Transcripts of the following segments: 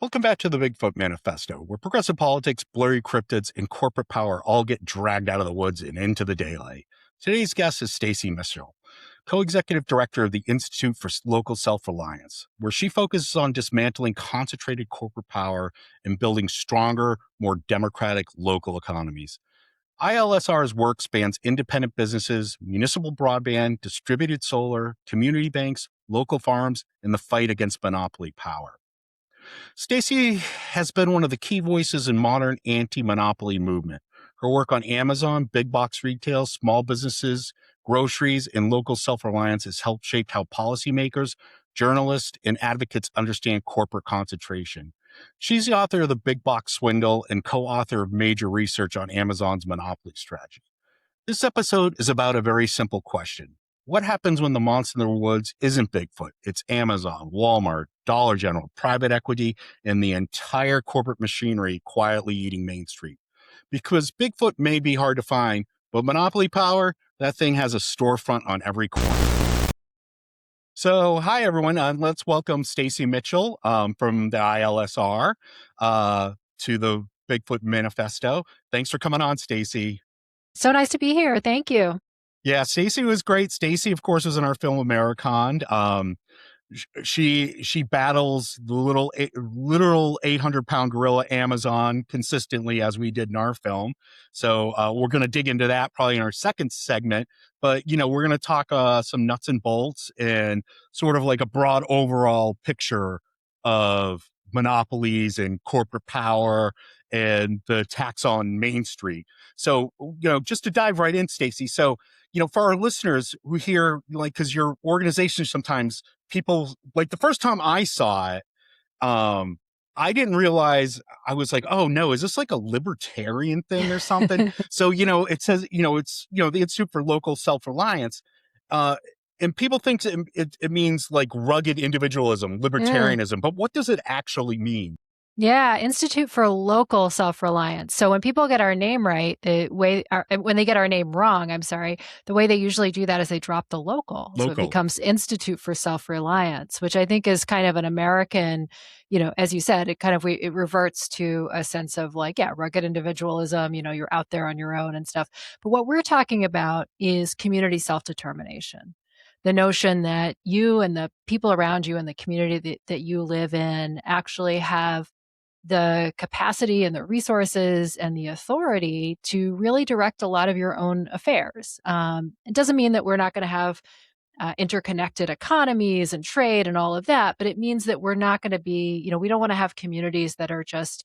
Welcome back to the Bigfoot Manifesto, where progressive politics, blurry cryptids, and corporate power all get dragged out of the woods and into the daylight. Today's guest is Stacy Mitchell, co-executive director of the Institute for Local Self-Reliance, where she focuses on dismantling concentrated corporate power and building stronger, more democratic local economies. ILSR's work spans independent businesses, municipal broadband, distributed solar, community banks, local farms, and the fight against monopoly power. Stacy has been one of the key voices in modern anti-monopoly movement. Her work on Amazon, big box retail, small businesses, groceries, and local self-reliance has helped shape how policymakers, journalists, and advocates understand corporate concentration. She's the author of The Big Box Swindle and co-author of major research on Amazon's monopoly strategy. This episode is about a very simple question. What happens when the monster in the woods isn't Bigfoot? It's Amazon, Walmart, Dollar General, private equity, and the entire corporate machinery quietly eating Main Street. Because Bigfoot may be hard to find, but monopoly power, that thing has a storefront on every corner. So, hi everyone. Let's welcome Stacy Mitchell from the ILSR to the Bigfoot Manifesto. Thanks for coming on, Stacy. So nice to be here. Thank you. Yeah, Stacy was great. Stacy, of course, was in our film Americon. She battles the literal 800-pound gorilla Amazon consistently, as we did in our film. So we're going to dig into that probably in our second segment. But we're going to talk some nuts and bolts and sort of like a broad overall picture of monopolies and corporate power and the tax on Main Street. So just to dive right in, Stacy. So for our listeners who hear, because your organization sometimes people, the first time I saw it, I didn't realize, I was like, oh no, is this like a libertarian thing or something? So, it says, it's, the Institute for Local Self-Reliance. And people think it means like rugged individualism, libertarianism, but what does it actually mean? Yeah, Institute for Local Self-Reliance. So when people get our name right, when they get our name wrong, the way they usually do that is they drop the local. So it becomes Institute for Self-Reliance, which I think is kind of an American, as you said, it reverts to a sense of rugged individualism, you're out there on your own and stuff. But what we're talking about is community self-determination. The notion that you and the people around you and the community that you live in actually have the capacity and the resources and the authority to really direct a lot of your own affairs. It doesn't mean that we're not going to have interconnected economies and trade and all of that, but it means that we're not going to be, we don't want to have communities that are just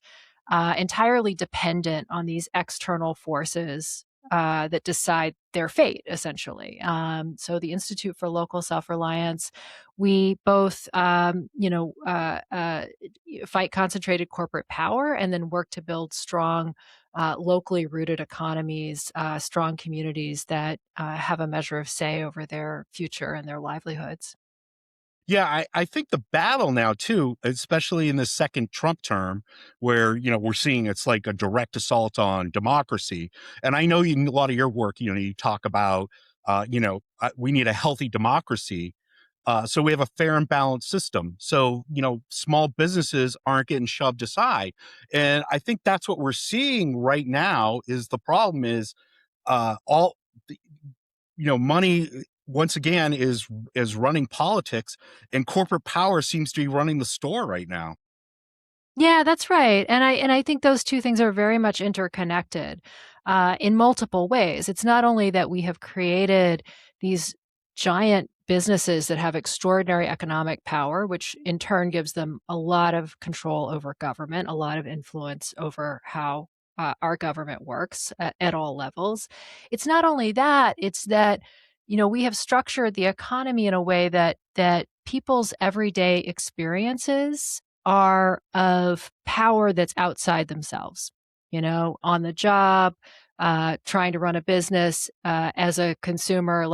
entirely dependent on these external forces that decide their fate, essentially. So the Institute for Local Self-Reliance, we both, fight concentrated corporate power and then work to build strong, locally rooted economies, strong communities that have a measure of say over their future and their livelihoods. Yeah, I think the battle now, too, especially in the second Trump term, where, we're seeing it's like a direct assault on democracy. And I know in a lot of your work, you talk about, we need a healthy democracy. So we have a fair and balanced system. So, small businesses aren't getting shoved aside. And I think that's what we're seeing right now is the problem is all, money once again is running politics, and corporate power seems to be running the store right now. Yeah, that's right. And I think those two things are very much interconnected in multiple ways. It's not only that we have created these giant businesses that have extraordinary economic power, which in turn gives them a lot of control over government, a lot of influence over how our government works at all levels. It's not only that, it's that we have structured the economy in a way that people's everyday experiences are of power that's outside themselves, on the job, trying to run a business, as a consumer,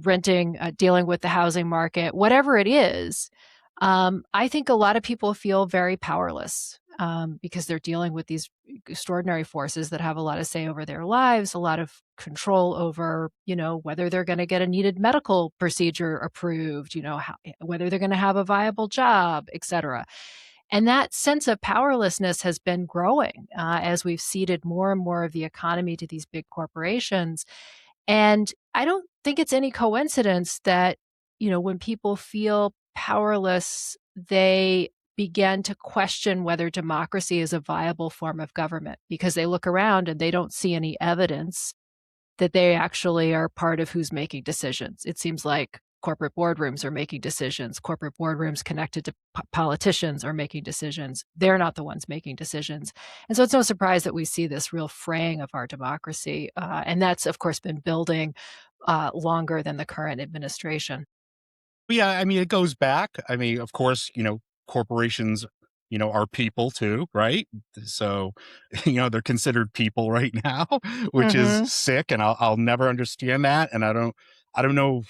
renting, dealing with the housing market, whatever it is. I think a lot of people feel very powerless because they're dealing with these extraordinary forces that have a lot of say over their lives, a lot of control over, whether they're going to get a needed medical procedure approved, whether they're going to have a viable job, et cetera. And that sense of powerlessness has been growing as we've ceded more and more of the economy to these big corporations. And I don't think it's any coincidence that, when people feel powerless, they begin to question whether democracy is a viable form of government because they look around and they don't see any evidence that they actually are part of who's making decisions. It seems like corporate boardrooms are making decisions. Corporate boardrooms connected to politicians are making decisions. They're not the ones making decisions. And so it's no surprise that we see this real fraying of our democracy. And that's, of course, been building longer than the current administration. Yeah, I mean, it goes back. I mean, of course, corporations, are people too, right? So, they're considered people right now, which is Hmm. sick, and I'll never understand that. And I don't know,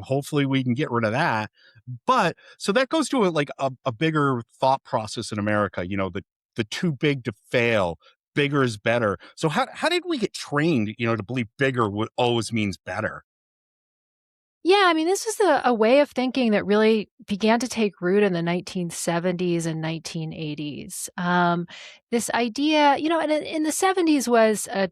hopefully we can get rid of that. But so that goes to a bigger thought process in America, the too big to fail, bigger is better. So how did we get trained, to believe bigger would always means better? Yeah, I mean, this is a way of thinking that really began to take root in the 1970s and 1980s. This idea, and in the 70s was a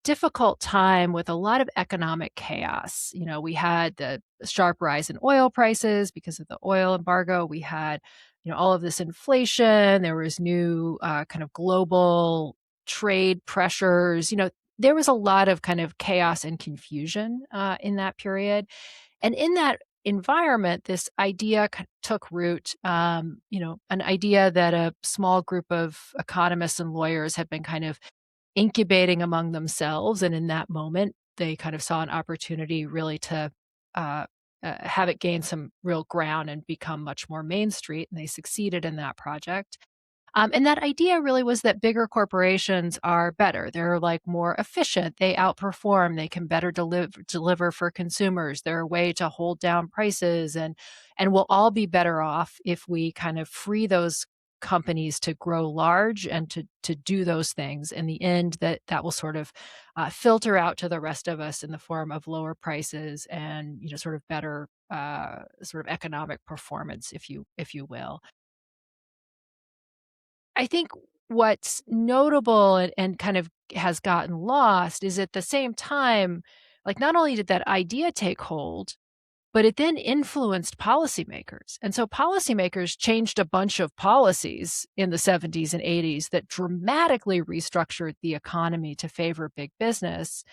difficult time with a lot of economic chaos. We had the sharp rise in oil prices because of the oil embargo. We had, all of this inflation. There was new kind of global trade pressures. There was a lot of kind of chaos and confusion in that period. And in that environment, this idea took root, an idea that a small group of economists and lawyers had been kind of incubating among themselves. And in that moment, they kind of saw an opportunity really to uh, have it gain some real ground and become much more Main Street. And they succeeded in that project. And that idea really was that bigger corporations are better. They're like more efficient. They outperform. They can better deliver for consumers. They're a way to hold down prices, and we'll all be better off if we kind of free those companies to grow large and to do those things. In the end, that will sort of filter out to the rest of us in the form of lower prices and sort of better sort of economic performance, if you will. I think what's notable and kind of has gotten lost is at the same time, like not only did that idea take hold, but it then influenced policymakers. And so policymakers changed a bunch of policies in the 70s and 80s that dramatically restructured the economy to favor big business.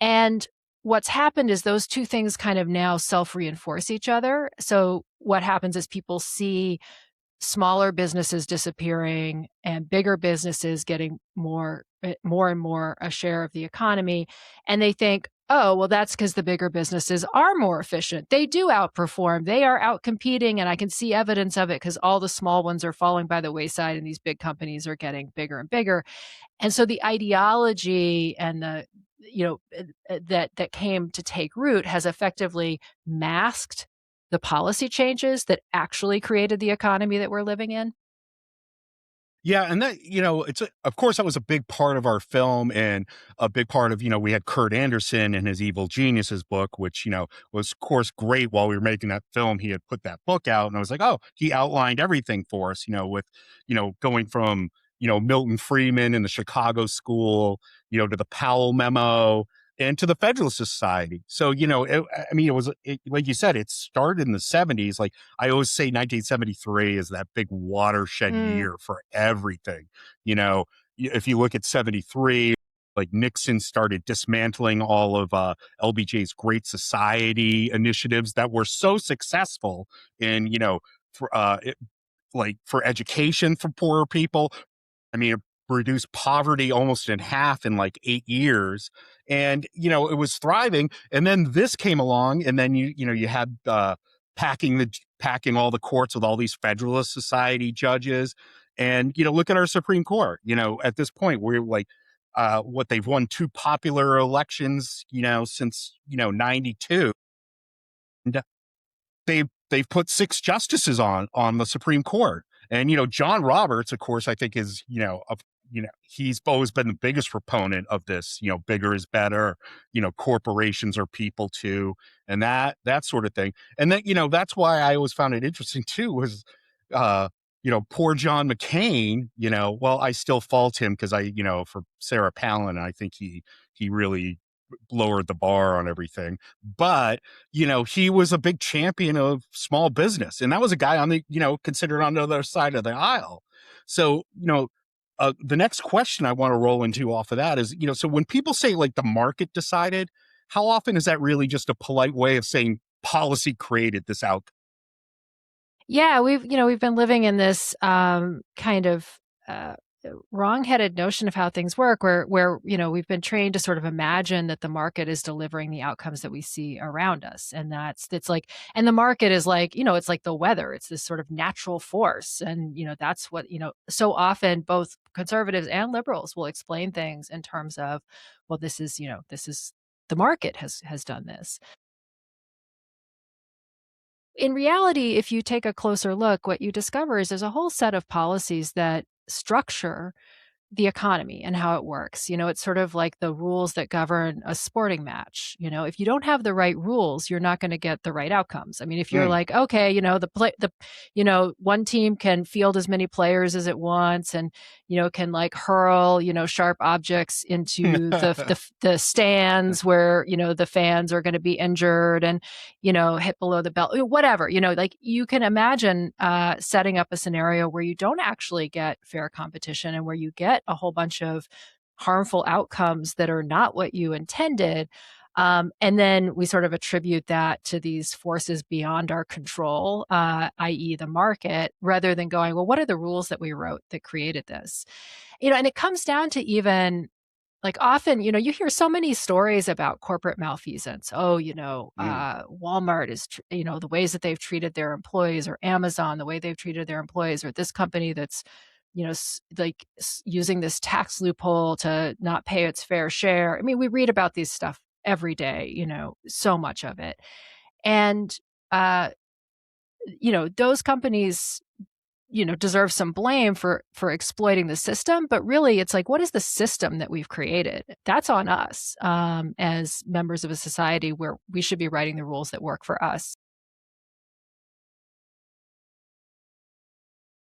And what's happened is those two things kind of now self reinforce each other. So what happens is people see smaller businesses disappearing and bigger businesses getting more and more a share of the economy, and they think, oh, well, that's because the bigger businesses are more efficient. They do outperform. They are out competing, and I can see evidence of it because all the small ones are falling by the wayside and these big companies are getting bigger and bigger. And so the ideology and the that came to take root has effectively masked the policy changes that actually created the economy that we're living in. Yeah, and that, of course that was a big part of our film, and a big part of, we had Kurt Anderson and his Evil Geniuses book, which, was of course great. While we were making that film, he had put that book out, and I was like, oh, he outlined everything for us, with, going from, Milton Friedman and the Chicago School, to the Powell Memo and to the Federalist Society. So, I mean, like you said, it started in the 70s. Like I always say 1973 is that big watershed Mm. year for everything. If you look at 73, like Nixon started dismantling all of LBJ's Great Society initiatives that were so successful in, for education for poorer people. I mean, it reduced poverty almost in half in like 8 years. And, it was thriving. And then this came along, and then you had packing all the courts with all these Federalist Society judges. And, look at our Supreme Court. At this point, we're like, what they've won two popular elections, since, 92. And they've put six justices on the Supreme Court. And John Roberts, of course, I think is he's always been the biggest proponent of this. Bigger is better. Corporations are people too, and that sort of thing. And then that's why I always found it interesting too. Was uh, poor John McCain, well, I still fault him because for Sarah Palin, I think he really lowered the bar on everything. But, he was a big champion of small business. And that was a guy on the, considered on the other side of the aisle. So, the next question I want to roll into off of that is, so when people say like the market decided, how often is that really just a polite way of saying policy created this outcome? Yeah, we've been living in this kind of wrong-headed notion of how things work, where we've been trained to sort of imagine that the market is delivering the outcomes that we see around us, and that's like, and the market is like, it's like the weather. It's this sort of natural force, and that's what so often both conservatives and liberals will explain things in terms of, well, this is the market has done this. In reality, if you take a closer look, what you discover is there's a whole set of policies that structure the economy and how it works. It's sort of like the rules that govern a sporting match. If you don't have the right rules, you're not going to get the right outcomes. I mean, if you're like, okay, one team can field as many players as it wants, and can like hurl sharp objects into the stands where the fans are going to be injured, and hit below the belt, whatever. Like you can imagine setting up a scenario where you don't actually get fair competition and where you get a whole bunch of harmful outcomes that are not what you intended. And then we sort of attribute that to these forces beyond our control, i.e., the market, rather than going, well, what are the rules that we wrote that created this? And it comes down to even like often, you hear so many stories about corporate malfeasance. Oh, Walmart is, the ways that they've treated their employees, or Amazon, the way they've treated their employees, or this company that's, using this tax loophole to not pay its fair share. I mean, we read about these stuff every day, so much of it. And, those companies deserve some blame for exploiting the system, but really it's like, what is the system that we've created? That's on us as members of a society where we should be writing the rules that work for us.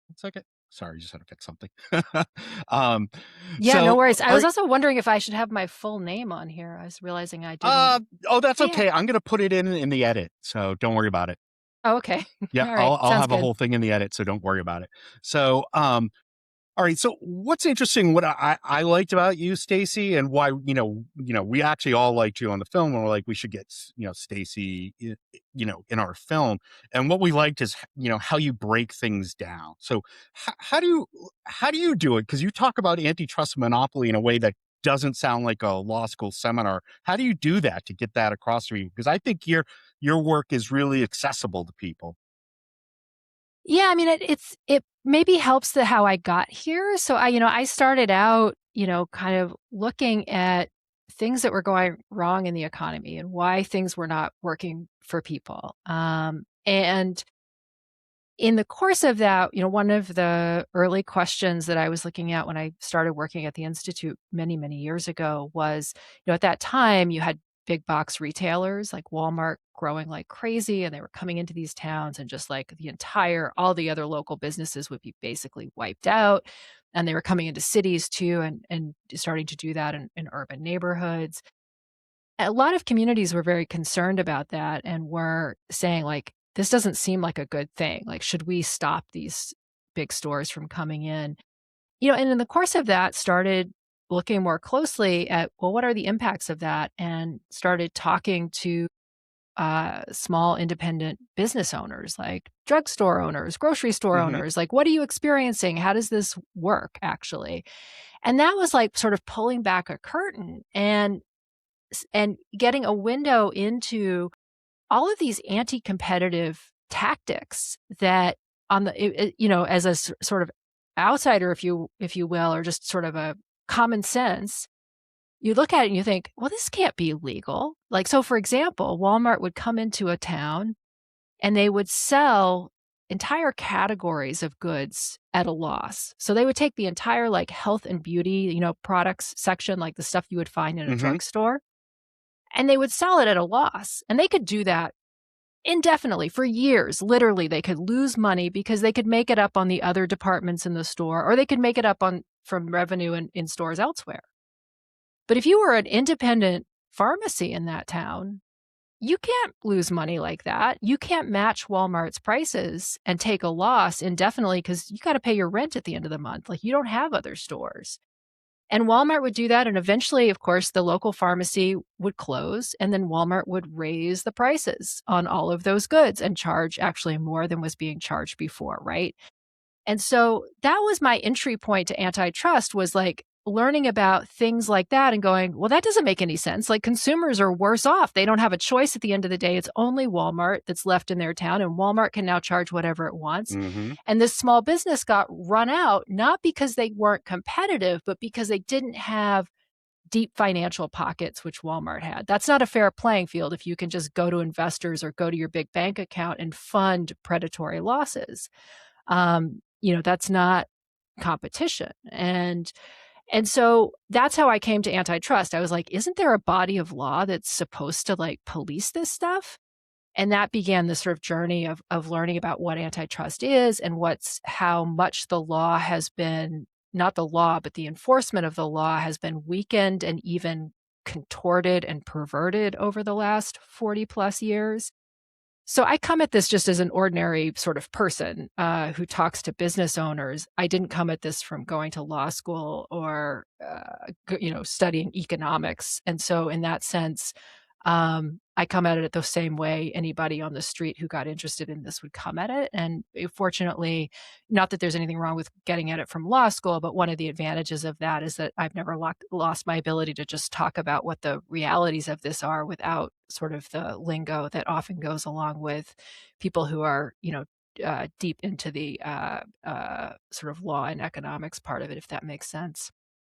One second. Sorry, just had to fix something. um, Yeah, no so worries. I are was also wondering if I should have my full name on here. I was realizing I didn't. oh, that's Yeah. okay. I'm gonna put it in the edit, so don't worry about it. Oh, okay. Yeah, All right. I'll Sounds have a good. whole thing in the edit, so don't worry about it. So, all right. So what's interesting, what I liked about you, Stacy, and why, we actually all liked you on the film, and we're like, we should get, Stacy, in our film. And what we liked is, how you break things down. So how do you do it? Because you talk about antitrust monopoly in a way that doesn't sound like a law school seminar. How do you do that to get that across to you? Because I think your work is really accessible to people. Yeah, I mean, it maybe helps the how I got here. So I started out, kind of looking at things that were going wrong in the economy and why things were not working for people. And in the course of that, one of the early questions that I was looking at when I started working at the Institute many, many years ago was, at that time you had big box retailers like Walmart growing like crazy, and they were coming into these towns, and just like all the other local businesses would be basically wiped out. And they were coming into cities too, and starting to do that in urban neighborhoods. A lot of communities were very concerned about that and were saying like, this doesn't seem like a good thing. Like, should we stop these big stores from coming in? And in the course of that, started looking more closely at, well, what are the impacts of that? And started talking to small independent business owners, like drugstore owners, grocery store Hmm. owners. Like, what are you experiencing? How does this work actually? And that was like sort of pulling back a curtain and getting a window into all of these anti-competitive tactics that on as a sort of outsider, if you will, or just sort of a common sense, you look at it and you think, well, this can't be legal. Like, so for example, Walmart would come into a town and they would sell entire categories of goods at a loss. So they would take the entire like health and beauty, products section, like the stuff you would find in a Hmm. drugstore, and they would sell it at a loss. And they could do that indefinitely for years. Literally, they could lose money because they could make it up on the other departments in the store, or they could make it up on from revenue in stores elsewhere. But if you were an independent pharmacy in that town, you can't lose money like that. You can't match Walmart's prices and take a loss indefinitely because you got to pay your rent at the end of the month. Like, you don't have other stores. And Walmart would do that. And eventually, of course, the local pharmacy would close, and then Walmart would raise the prices on all of those goods and charge actually more than was being charged before, right? And so that was my entry point to antitrust, was like learning about things like that and going, well, that doesn't make any sense. Like, consumers are worse off. They don't have a choice at the end of the day. It's only Walmart that's left in their town, and Walmart can now charge whatever it wants. Mm-hmm. And this small business got run out, not because they weren't competitive, but because they didn't have deep financial pockets, which Walmart had. That's not a fair playing field if you can just go to investors or go to your big bank account and fund predatory losses. That's not competition. And so that's how I came to antitrust. I was like, isn't there a body of law that's supposed to like police this stuff? And that began the sort of journey of learning about what antitrust is and how much the law has been, not the law, but the enforcement of the law has been weakened and even contorted and perverted over the last 40 plus years. So I come at this just as an ordinary sort of person who talks to business owners. I didn't come at this from going to law school or, studying economics. And so in that sense, I come at it the same way anybody on the street who got interested in this would come at it. And fortunately, not that there's anything wrong with getting at it from law school, but one of the advantages of that is that I've never lost my ability to just talk about what the realities of this are without sort of the lingo that often goes along with people who are, deep into the sort of law and economics part of it, if that makes sense.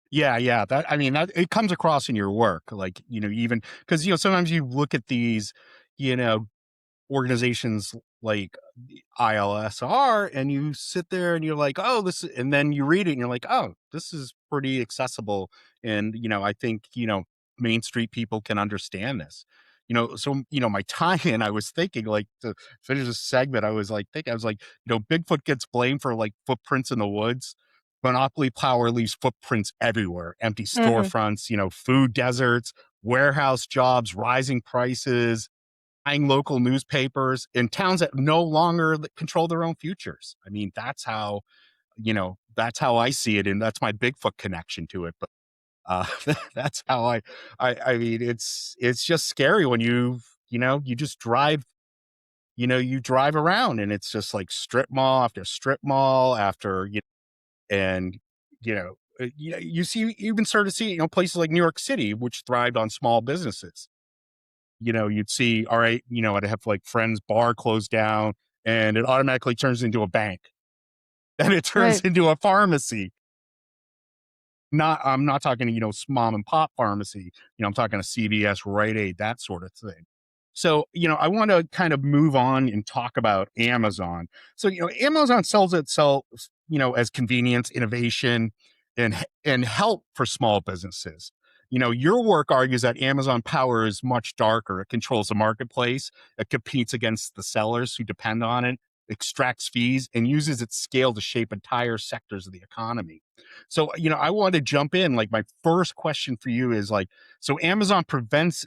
Yeah. That it comes across in your work, like, even because, sometimes you look at these, you know, organizations like the ILSR, and you sit there and you're like, oh, and then you read it and you're like, oh, this is pretty accessible. And, I think, Main Street people can understand this. So, my tie in, I was thinking, like, to finish this segment, I was like, Bigfoot gets blamed for like footprints in the woods. Monopoly power leaves footprints everywhere, empty storefronts, food deserts, warehouse jobs, rising prices, buying local newspapers in towns that no longer control their own futures. I mean, that's how I see it. And that's my Bigfoot connection to it. But that's how I mean, it's just scary when you just drive, you drive around and it's just like strip mall after strip mall after, and you see, even start to see, places like New York City, which thrived on small businesses. You'd see, all right, I'd have like friends bar closed down and it automatically turns into a bank and it turns Right. into a pharmacy. I'm not talking, mom and pop pharmacy, I'm talking a CVS, Rite Aid, that sort of thing. So, I want to kind of move on and talk about Amazon. So, Amazon sells itself, as convenience, innovation, and help for small businesses. Your work argues that Amazon power is much darker. It controls the marketplace. It competes against the sellers who depend on it, extracts fees, and uses its scale to shape entire sectors of the economy. So, I want to jump in. Like, my first question for you is like, so Amazon presents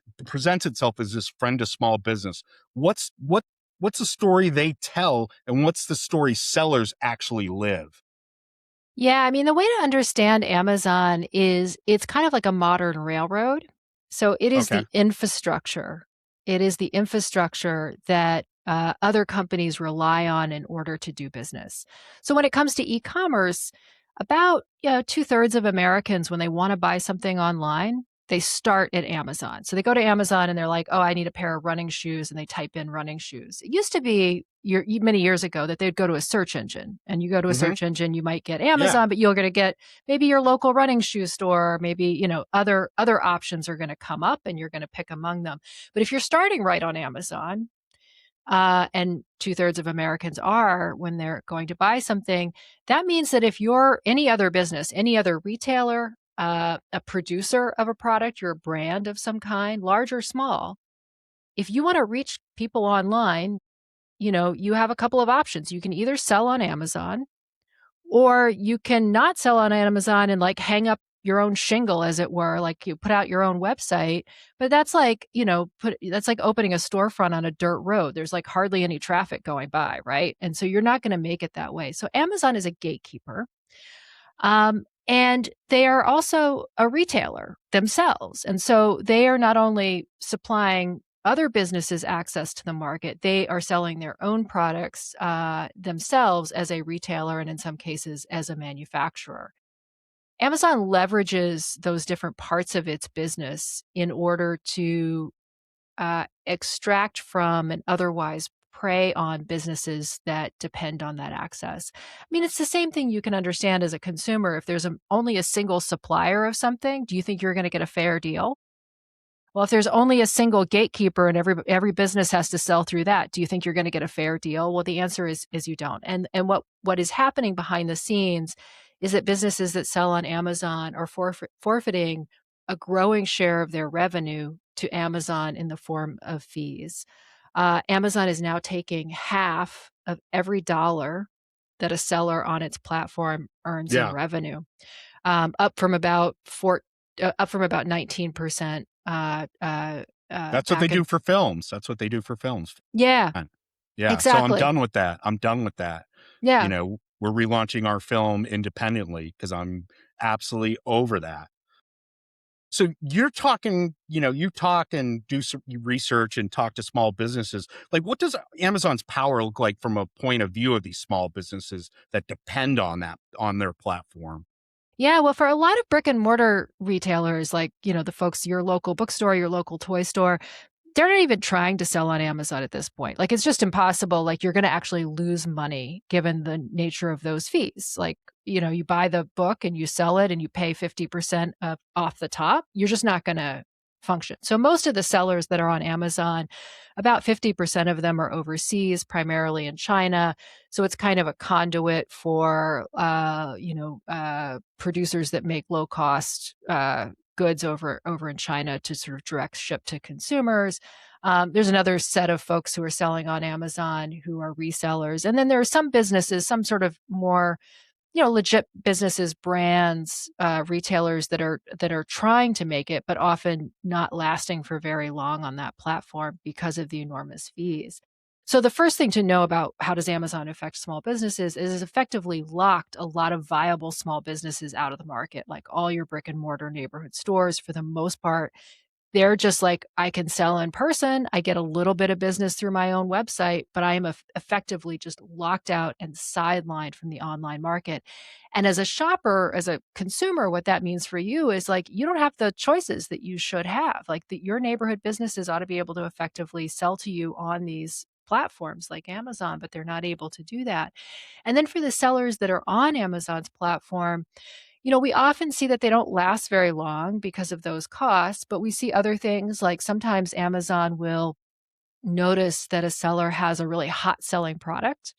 itself as this friend to small business. What's the story they tell, and what's the story sellers actually live? Yeah, I mean, the way to understand Amazon is it's kind of like a modern railroad. So it is Okay. the infrastructure. It is the infrastructure that other companies rely on in order to do business. So when it comes to e-commerce, about 2/3 of Americans, when they want to buy something online, they start at Amazon. So they go to Amazon and they're like, "Oh, I need a pair of running shoes," and they type in running shoes. It used to be many years ago that they'd go to a search engine, and you go to a Mm-hmm. search engine, you might get Yeah. Amazon, but you're going to get maybe your local running shoe store, or maybe other options are going to come up, and you're going to pick among them. But if you're starting right on Amazon, and 2/3 of Americans are when they're going to buy something, that means that if you're any other business, any other retailer, a producer of a product, you're a brand of some kind, large or small, if you want to reach people online, you have a couple of options. You can either sell on Amazon, or you can not sell on Amazon and, like, hang up your own shingle, as it were, like, you put out your own website, but that's like, that's like opening a storefront on a dirt road. There's, like, hardly any traffic going by, right? And so you're not gonna make it that way. So Amazon is a gatekeeper, and they are also a retailer themselves, and so they are not only supplying other businesses access to the market, they are selling their own products, themselves as a retailer and in some cases as a manufacturer. Amazon leverages those different parts of its business in order to extract from and otherwise prey on businesses that depend on that access. I mean, it's the same thing you can understand as a consumer. If there's only a single supplier of something, do you think you're going to get a fair deal? Well, if there's only a single gatekeeper and every business has to sell through that, do you think you're going to get a fair deal? Well, the answer is you don't. And what is happening behind the scenes is that businesses that sell on Amazon are forfeiting a growing share of their revenue to Amazon in the form of fees. Amazon is now taking half of every dollar that a seller on its platform earns in Yeah. revenue, up from about 19%. That's what they Back in do for films. That's what they do for films. Yeah, Yeah. So I'm exactly. done with that. I'm done with that. Yeah. We're relaunching our film independently because I'm absolutely over that. So you're talking, you talk and do some research and talk to small businesses. Like, what does Amazon's power look like from a point of view of these small businesses that depend on that, on their platform? Yeah, well, for a lot of brick and mortar retailers, like, the folks, your local bookstore, your local toy store, they're not even trying to sell on Amazon at this point. Like, it's just impossible. Like, you're gonna actually lose money given the nature of those fees. Like, you buy the book and you sell it and you pay 50% off the top. You're just not gonna function. So most of the sellers that are on Amazon, about 50% of them are overseas, primarily in China. So it's kind of a conduit for, producers that make low cost goods over in China to sort of direct ship to consumers. There's another set of folks who are selling on Amazon who are resellers, and then there are some businesses, some sort of more legit businesses, brands, retailers that are trying to make it, but often not lasting for very long on that platform because of the enormous fees. So the first thing to know about how does Amazon affect small businesses is it's effectively locked a lot of viable small businesses out of the market, like all your brick and mortar neighborhood stores for the most part. They're just like, I can sell in person. I get a little bit of business through my own website, but I am effectively just locked out and sidelined from the online market. And as a shopper, as a consumer, what that means for you is, like, you don't have the choices that you should have. Like, your neighborhood businesses ought to be able to effectively sell to you on these platforms like Amazon, but they're not able to do that. And then for the sellers that are on Amazon's platform, we often see that they don't last very long because of those costs, but we see other things, like sometimes Amazon will notice that a seller has a really hot selling product,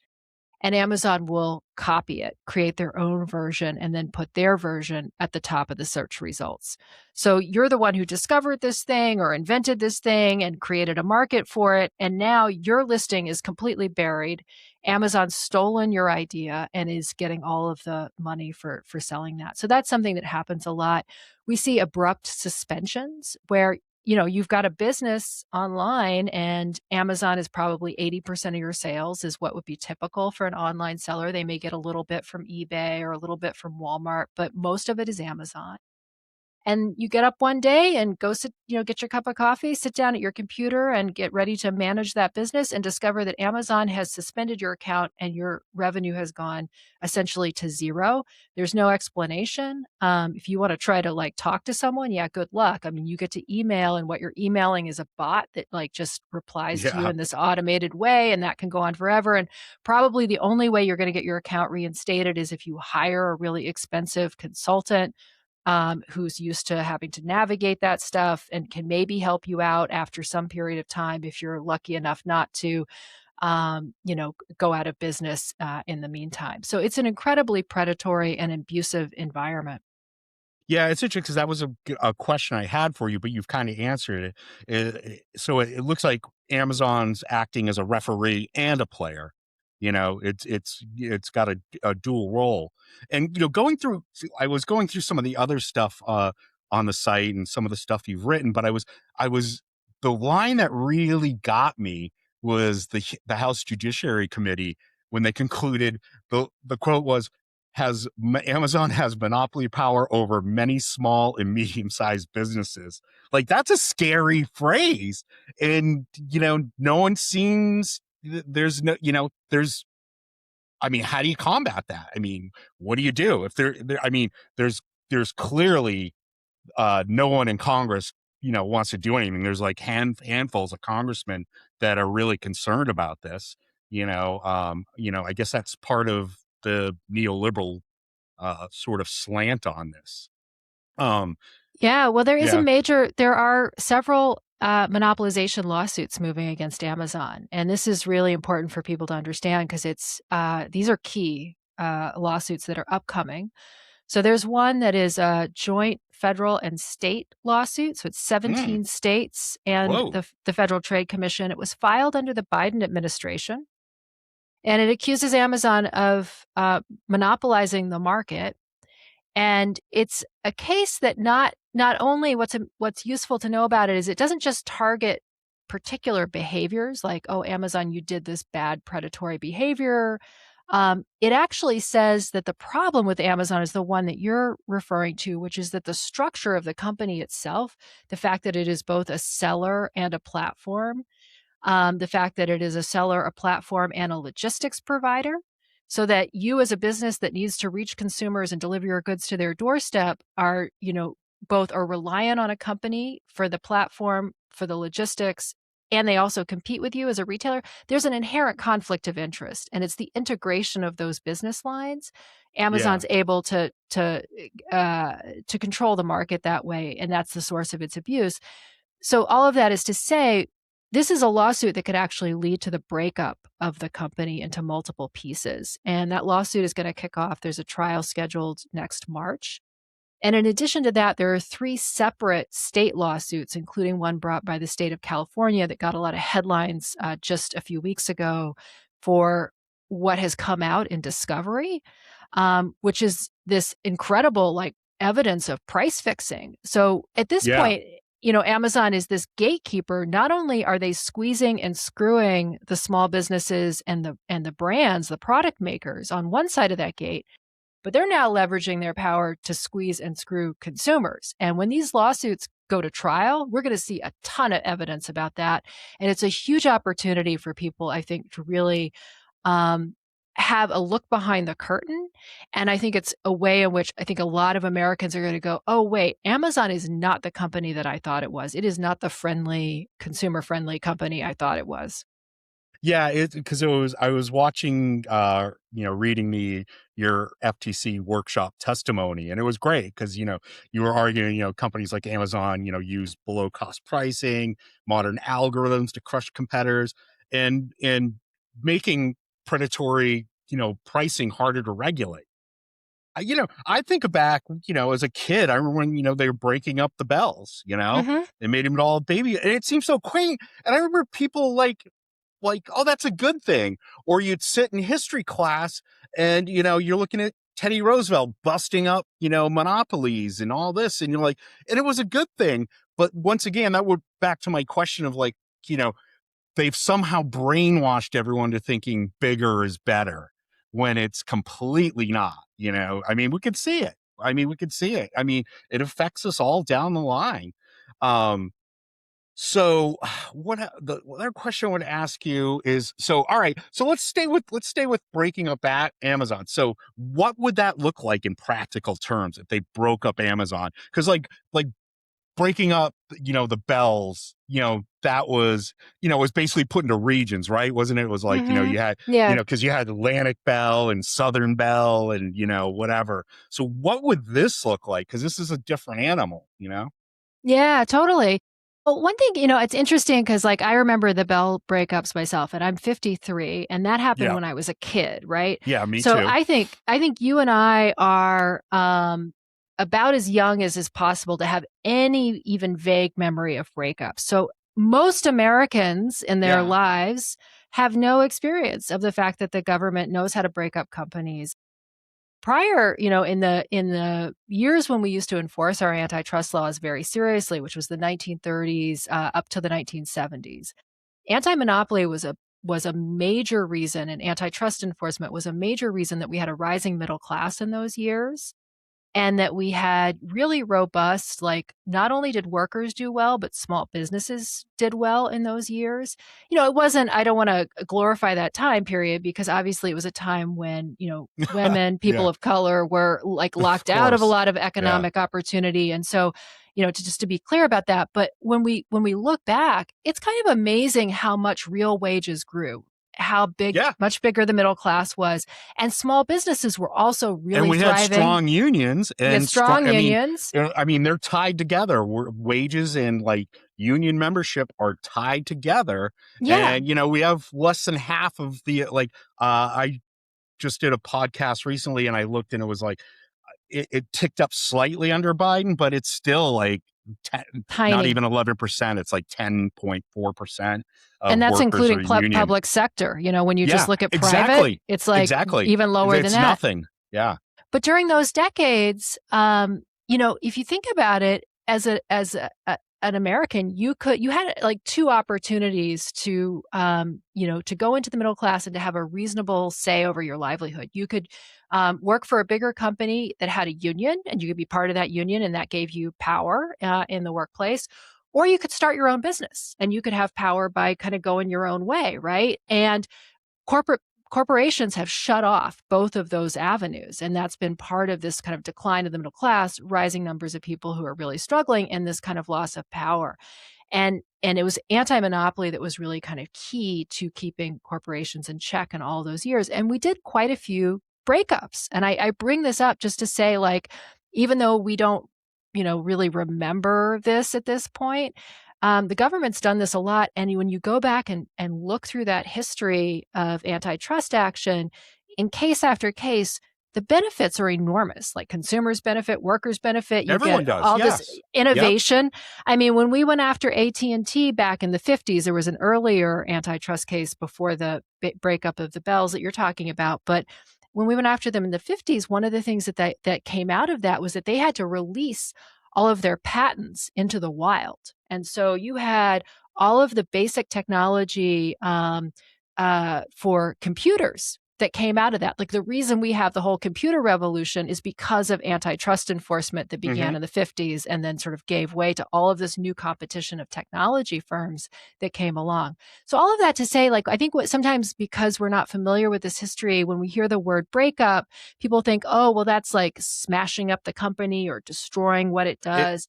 and Amazon will copy it, create their own version, and then put their version at the top of the search results. So you're the one who discovered this thing or invented this thing and created a market for it, and now your listing is completely buried. Amazon's stolen your idea and is getting all of the money for selling that. So that's something that happens a lot. We see abrupt suspensions where you've got a business online and Amazon is probably 80% of your sales is what would be typical for an online seller. They may get a little bit from eBay or a little bit from Walmart, but most of it is Amazon. And you get up one day and go sit, get your cup of coffee, sit down at your computer and get ready to manage that business and discover that Amazon has suspended your account and your revenue has gone essentially to zero. There's no explanation. If you want to try to, like, talk to someone, yeah, good luck. I mean, you get to email, and what you're emailing is a bot that, like, just replies to you Yeah. in this automated way, and that can go on forever. And probably the only way you're going to get your account reinstated is if you hire a really expensive consultant, who's used to having to navigate that stuff and can maybe help you out after some period of time if you're lucky enough not to, go out of business in the meantime. So it's an incredibly predatory and abusive environment. Yeah, it's interesting because that was a question I had for you, but you've kind of answered it. So it looks like Amazon's acting as a referee and a player. It's got a dual role. And I was going through some of the other stuff on the site and some of the stuff you've written, but I was the line that really got me was the House Judiciary Committee when they concluded the quote was Amazon has monopoly power over many small and medium-sized businesses. Like that's a scary phrase. And no one seems there's no, there's I mean, how do you combat that? I mean, what do you do if I mean, there's clearly no one in Congress, wants to do anything. There's like handfuls of congressmen that are really concerned about this. I guess that's part of the neoliberal sort of slant on this. Yeah, well, Yeah. there are several monopolization lawsuits moving against Amazon. And this is really important for people to understand because these are key lawsuits that are upcoming. So there's one that is a joint federal and state lawsuit. So it's 17 states and Whoa. the Federal Trade Commission. It was filed under the Biden administration. And it accuses Amazon of monopolizing the market. And it's a case that not only what's useful to know about it is it doesn't just target particular behaviors like, oh, Amazon, you did this bad predatory behavior. It actually says that the problem with Amazon is the one that you're referring to, which is that the structure of the company itself, the fact that it is both a seller and a platform, the fact that it is a seller, a platform, and a logistics provider, so that you as a business that needs to reach consumers and deliver your goods to their doorstep are, both are reliant on a company for the platform, for the logistics, and they also compete with you as a retailer. There's an inherent conflict of interest, and it's the integration of those business lines. Yeah. Amazon's able to control the market that way, and that's the source of its abuse. So all of that is to say, this is a lawsuit that could actually lead to the breakup of the company into multiple pieces. And that lawsuit is going to kick off. There's a trial scheduled next March. And in addition to that, there are 3 separate state lawsuits, including one brought by the state of California that got a lot of headlines just a few weeks ago for what has come out in discovery, which is this incredible evidence of price fixing. So at this Yeah. point, Amazon is this gatekeeper. Not only are they squeezing and screwing the small businesses and the brands, the product makers on one side of that gate, but they're now leveraging their power to squeeze and screw consumers. And when these lawsuits go to trial, we're going to see a ton of evidence about that. And it's a huge opportunity for people, I think, to really have a look behind the curtain. And I think it's a way in which I think a lot of Americans are going to go, oh, wait, Amazon is not the company that I thought it was. It is not the consumer friendly company I thought it was. Yeah, because I was watching, reading your FTC workshop testimony, and it was great because you were arguing, companies like Amazon, use below cost pricing, modern algorithms to crush competitors, and making predatory, pricing harder to regulate. I think back, as a kid, I remember when, they were breaking up the bells, Mm-hmm. they made them all baby, and it seems so quaint. And I remember people oh, that's a good thing. Or you'd sit in history class and, you're looking at Teddy Roosevelt busting up, monopolies and all this. And you're like, and it was a good thing. But once again, that would back to my question of they've somehow brainwashed everyone to thinking bigger is better when it's completely not, I mean, we could see it. I mean, it affects us all down the line. So the other question I want to ask you is, so, all right, so let's stay with breaking up at Amazon. So what would that look like in practical terms if they broke up Amazon? Because like breaking up, the bells, that was, was basically put into regions, right? Wasn't it? It was like, Mm-hmm. you had, Yeah. because you had Atlantic Bell and Southern Bell and, whatever. So what would this look like? Because this is a different animal, Yeah, totally. Well, one thing, it's interesting because I remember the Bell breakups myself, and I'm 53, and that happened Yeah. when I was a kid, right? Yeah, me So too. I think you and I are about as young as is possible to have any even vague memory of breakups. So most Americans in their lives have no experience of the fact that the government knows how to break up companies. Prior, in the years when we used to enforce our antitrust laws very seriously, which was the 1930s up to the 1970s, anti-monopoly was a major reason, and antitrust enforcement was a major reason that we had a rising middle class in those years, and that we had really robust, like, not only did workers do well, but small businesses did well in those years. It wasn't, I don't want to glorify that time period, because obviously it was a time when, women, people of color were like locked out of a lot of economic opportunity. And so, to be clear about that. But when we look back, it's kind of amazing how much real wages grew, how big, much bigger the middle class was, and small businesses were also really and we thriving. had strong unions and strong unions. I mean, they're tied together. Wages and like union membership are tied together. Yeah. And we have less than half of the I just did a podcast recently, and I looked, and it was like it ticked up slightly under Biden, but it's still like tiny. Not even 11%. It's like 10.4%. And that's including public sector. When you just look at private, it's like even lower than that. It's nothing. Yeah. But during those decades, if you think about it, as an American, you had like two opportunities to go into the middle class and to have a reasonable say over your livelihood. You could work for a bigger company that had a union, and you could be part of that union, and that gave you power in the workplace. Or you could start your own business, and you could have power by kind of going your own way, right? And corporations have shut off both of those avenues. And that's been part of this kind of decline of the middle class, rising numbers of people who are really struggling, and this kind of loss of power. And it was anti-monopoly that was really kind of key to keeping corporations in check in all those years. And we did quite a few breakups. And I bring this up just to say, like, even though we don't, really remember this at this point, the government's done this a lot. And when you go back and look through that history of antitrust action, in case after case, the benefits are enormous. Like, consumers benefit, workers benefit. Everyone does. All this innovation. Yep. I mean, when we went after AT&T back in the 50s, there was an earlier antitrust case before the breakup of the Bells that you're talking about. But when we went after them in the 50s, one of the things that came out of that was that they had to release all of their patents into the wild. And so you had all of the basic technology for computers that came out of that. Like, the reason we have the whole computer revolution is because of antitrust enforcement that began in the 50s and then sort of gave way to all of this new competition of technology firms that came along. So all of that to say, like, I think sometimes, because we're not familiar with this history, when we hear the word breakup, people think, oh, well, that's like smashing up the company or destroying what it does.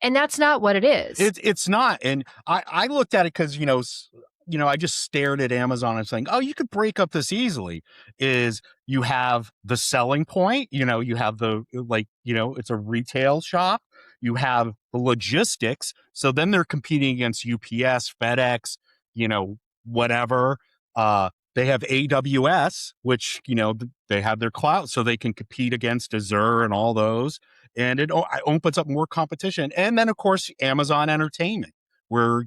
And that's not what it is. It's not. And I looked at it because, I just stared at Amazon and saying, oh, you could break up this easily. Is you have the selling point, you have it's a retail shop. You have the logistics. So then they're competing against UPS, FedEx, whatever. They have AWS, which, they have their cloud, so they can compete against Azure and all those. And it opens up more competition. And then, of course, Amazon Entertainment, where,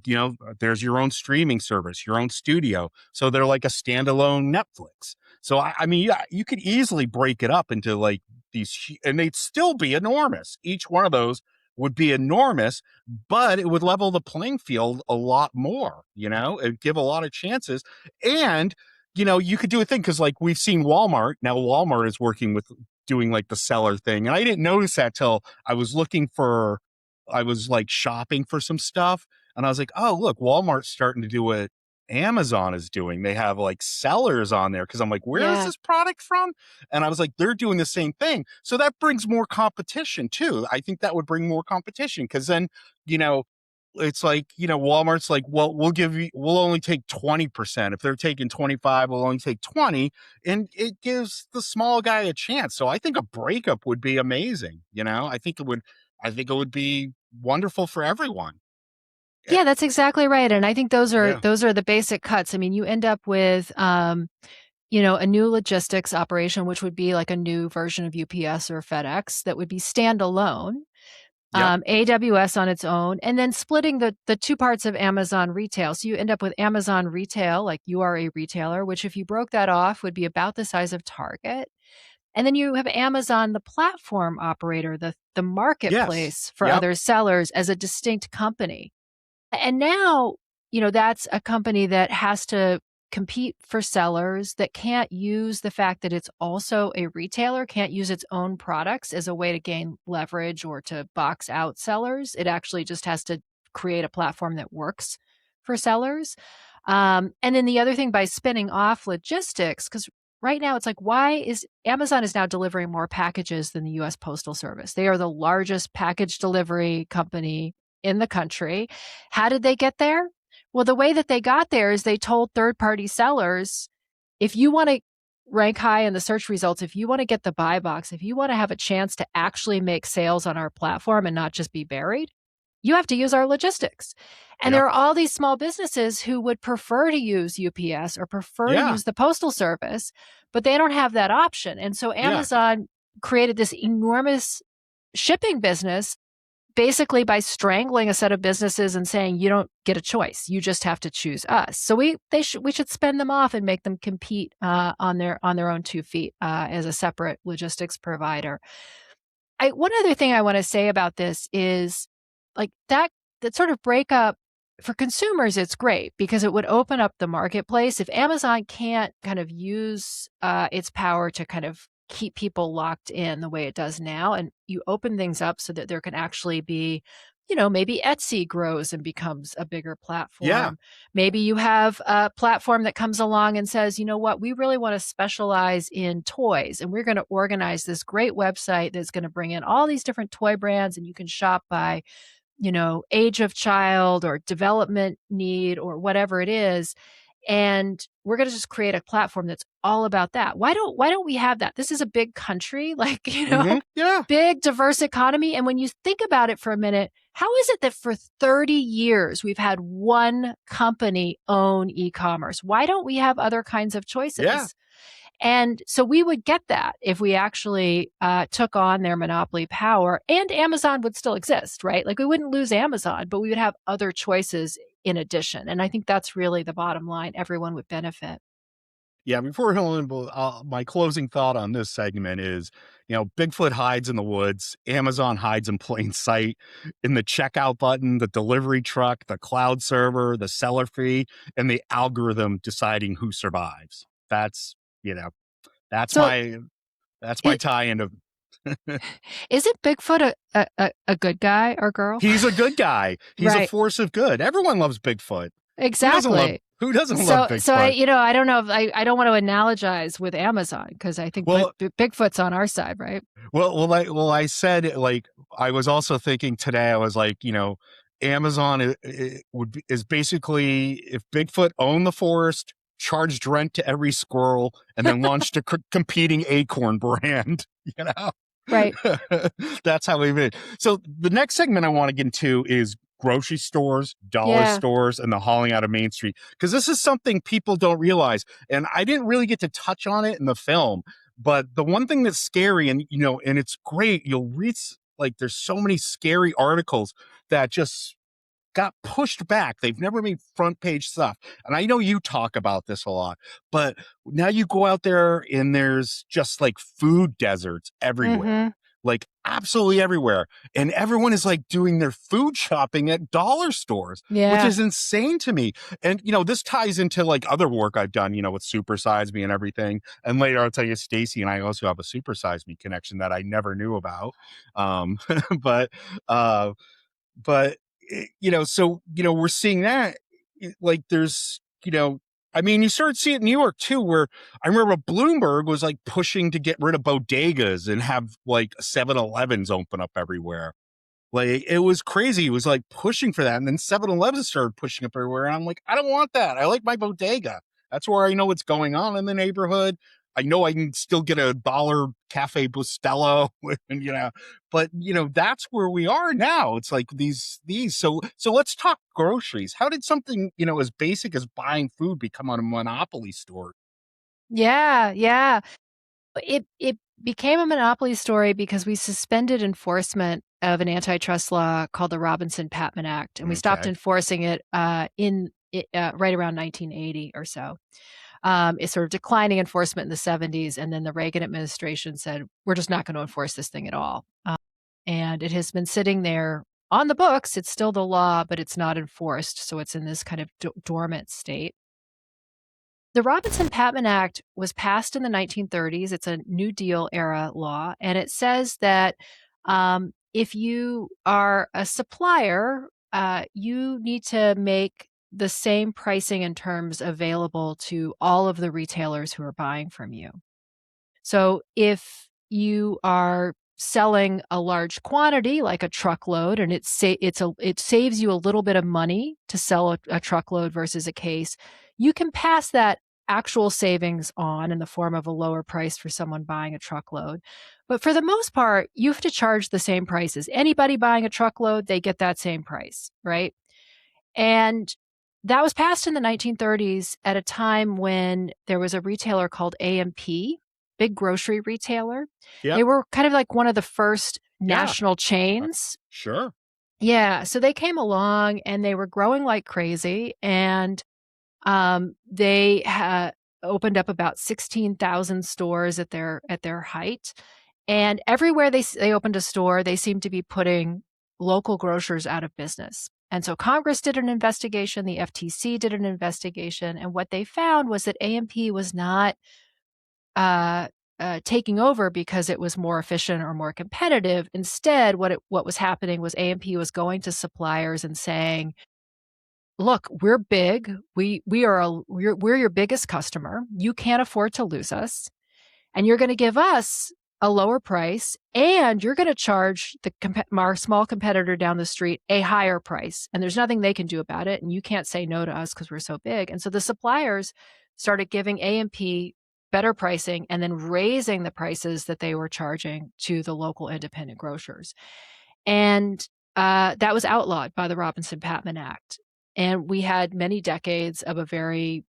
there's your own streaming service, your own studio. So they're like a standalone Netflix. So, I mean, you could easily break it up into like these, and they'd still be enormous. Each one of those would be enormous, but it would level the playing field a lot more, it'd give a lot of chances. And, you could do a thing, because like we've seen Walmart. Now Walmart is working with doing like the seller thing. And I didn't notice that till I was like shopping for some stuff. And I was like, oh, look, Walmart's starting to do what Amazon is doing. They have like sellers on there, because I'm like, where is this product from? And I was like, they're doing the same thing. So that brings more competition too. I think that would bring more competition, because then, it's like, Walmart's like, well, we'll only take 20%. If they're taking 25, we'll only take 20. And it gives the small guy a chance. So I think a breakup would be amazing. I think it would be wonderful for everyone. Yeah, that's exactly right. And I think those are the basic cuts. I mean, you end up with a new logistics operation, which would be like a new version of UPS or FedEx that would be standalone. Yep. AWS on its own, and then splitting the two parts of Amazon retail. So you end up with Amazon retail, like you are a retailer, which if you broke that off would be about the size of Target. And then you have Amazon, the platform operator, the Yes. marketplace for Yep. other sellers as a distinct company. And now, that's a company that has to compete for sellers that can't use the fact that it's also a retailer, can't use its own products as a way to gain leverage or to box out sellers. It actually just has to create a platform that works for sellers. And then the other thing, by spinning off logistics, because right now it's like, why is Amazon is now delivering more packages than the US Postal Service? They are the largest package delivery company in the country. How did they get there? Well, the way that they got there is they told third party sellers, if you want to rank high in the search results, if you want to get the buy box, if you want to have a chance to actually make sales on our platform and not just be buried, you have to use our logistics. And Yep. there are all these small businesses who would prefer to use UPS or prefer to Yeah. use the Postal Service, but they don't have that option. And so Yeah. Amazon created this enormous shipping business basically by strangling a set of businesses and saying you don't get a choice, you just have to choose us. So we should spin them off and make them compete on their own 2 feet as a separate logistics provider. One other thing I want to say about this is like that sort of breakup for consumers, it's great because it would open up the marketplace. If Amazon can't kind of use its power to kind of keep people locked in the way it does now, and you open things up so that there can actually be, maybe Etsy grows and becomes a bigger Yeah. platform. Maybe you have a platform that comes along and says, you know what, we really want to specialize in toys and we're going to organize this great website that's going to bring in all these different toy brands and you can shop by, age of child or development need or whatever it is. And we're going to just create a platform that's all about that. Why don't we have that? This is a big country, like, Yeah. big diverse economy. And when you think about it for a minute, how is it that for 30 years we've had one company own e-commerce? Why don't we have other kinds of Yeah. choices? And so we would get that if we actually took on their monopoly power, and Amazon would still exist, right? Like we wouldn't lose Amazon, but we would have other choices in addition. And I think that's really the bottom line. Everyone would benefit. Yeah, before Helen, my closing thought on this segment is, Bigfoot hides in the woods, Amazon hides in plain sight, in the checkout button, the delivery truck, the cloud server, the seller fee, and the algorithm deciding who survives. That's, you know, that's So my that's my it, tie-in of isn't Bigfoot a good guy or girl? he's a good guy. He's a Right. force of good. Everyone loves Bigfoot. Who doesn't love Exactly. who doesn't love So Bigfoot? I don't know if I don't want to analogize with Amazon because I think Well, Bigfoot's on our side, right? I said, like, I was also thinking today, I was like, Amazon is basically if Bigfoot owned the forest, charged rent to every squirrel, and then launched a competing acorn brand, you know? Right. That's how we made. So the next segment I want to get into is grocery stores, dollar Yeah. stores, and the hauling out of Main Street. Because this is something people don't realize. And I didn't really get to touch on it in the film. But the one thing that's scary, and and it's great, you'll read like there's so many scary articles that just got pushed back. They've never made front page stuff. And I know you talk about this a lot, but now you go out there and there's just like food deserts everywhere. Mm-hmm. Like absolutely everywhere. And everyone is like doing their food shopping at dollar stores, which Yeah. is insane to me. And, this ties into like other work I've done, with Super Size Me and everything. And later I'll tell you, Stacy and I also have a Super Size Me connection that I never knew about. But, uh, but so we're seeing that like there's I mean, you start to see it in New York too, where I remember Bloomberg was like pushing to get rid of bodegas and have like 7-Elevens open up everywhere. Like it was crazy. It was like pushing for that. And then 7-Eleven started pushing up everywhere. And I'm like, I don't want that. I like my bodega. That's where I know what's going on in the neighborhood. I know I can still get a $1 Cafe Bustelo and but that's where we are now. It's like these. So let's talk groceries. How did something, as basic as buying food become a monopoly store? Yeah, yeah. It became a monopoly story because we suspended enforcement of an antitrust law called the Robinson-Patman Act, and we stopped Okay. enforcing it right around 1980 or so. It's sort of declining enforcement in the 70s, and then the Reagan administration said, "We're just not going to enforce this thing at all." And it has been sitting there on the books. It's still the law, but it's not enforced, so it's in this kind of dormant state. The Robinson-Patman Act was passed in the 1930s. It's a New Deal era law, and it says that if you are a supplier, you need to make the same pricing and terms available to all of the retailers who are buying from you. So if you are selling a large quantity, like a truckload, and it saves you a little bit of money to sell a truckload versus a case, you can pass that actual savings on in the form of a lower price for someone buying a truckload. But for the most part, you have to charge the same prices. Anybody buying a truckload, they get that same price, right? And that was passed in the 1930s at a time when there was a retailer called A&P, big grocery retailer. Yep. They were kind of like one of the first Yeah. national chains. Sure. Yeah, so they came along and they were growing like crazy, and they opened up about 16,000 stores at their height, and everywhere they opened a store, they seemed to be putting local grocers out of business. And so Congress did an investigation, the FTC did an investigation, and what they found was that A&P was not uh, taking over because it was more efficient or more competitive. Instead, what was happening was A&P was going to suppliers and saying, "Look, we're big. We're your biggest customer. You can't afford to lose us, and you're going to give us a lower price, and you're going to charge our small competitor down the street a higher price. And there's nothing they can do about it. And you can't say no to us because we're so big." And so the suppliers started giving A&P better pricing and then raising the prices that they were charging to the local independent grocers. And that was outlawed by the Robinson-Patman Act. And we had many decades of a very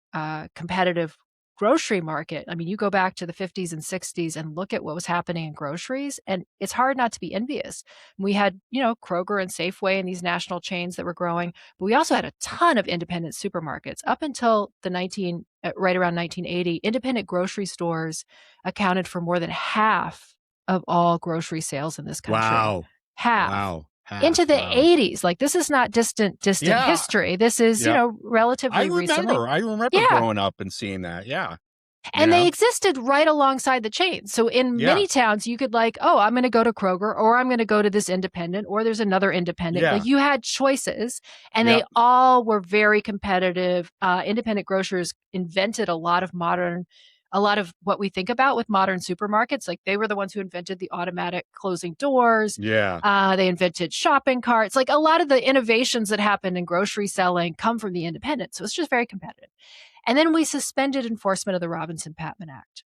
competitive grocery market. I mean, you go back to the 50s and 60s and look at what was happening in groceries, and it's hard not to be envious. We had, Kroger and Safeway and these national chains that were growing, but we also had a ton of independent supermarkets. Up until right around 1980, independent grocery stores accounted for more than half of all grocery sales in this country. Wow. Half. Wow. Into Half. the Wow. 80s. Like, this is not distant Yeah. history. This is, Yep. relatively recently. I remember Yeah. growing up and seeing that. Yeah. And they existed right alongside the chain. So in Yeah. many towns, you could I'm going to go to Kroger, or I'm going to go to this independent, or there's another independent. Yeah. Like, you had choices, and they Yep. all were very competitive. Independent grocers invented a lot of what we think about with modern supermarkets. Like, they were the ones who invented the automatic closing doors. Yeah. They invented shopping carts. Like, a lot of the innovations that happened in grocery selling come from the independents. So it's just very competitive. And then we suspended enforcement of the Robinson-Patman Act.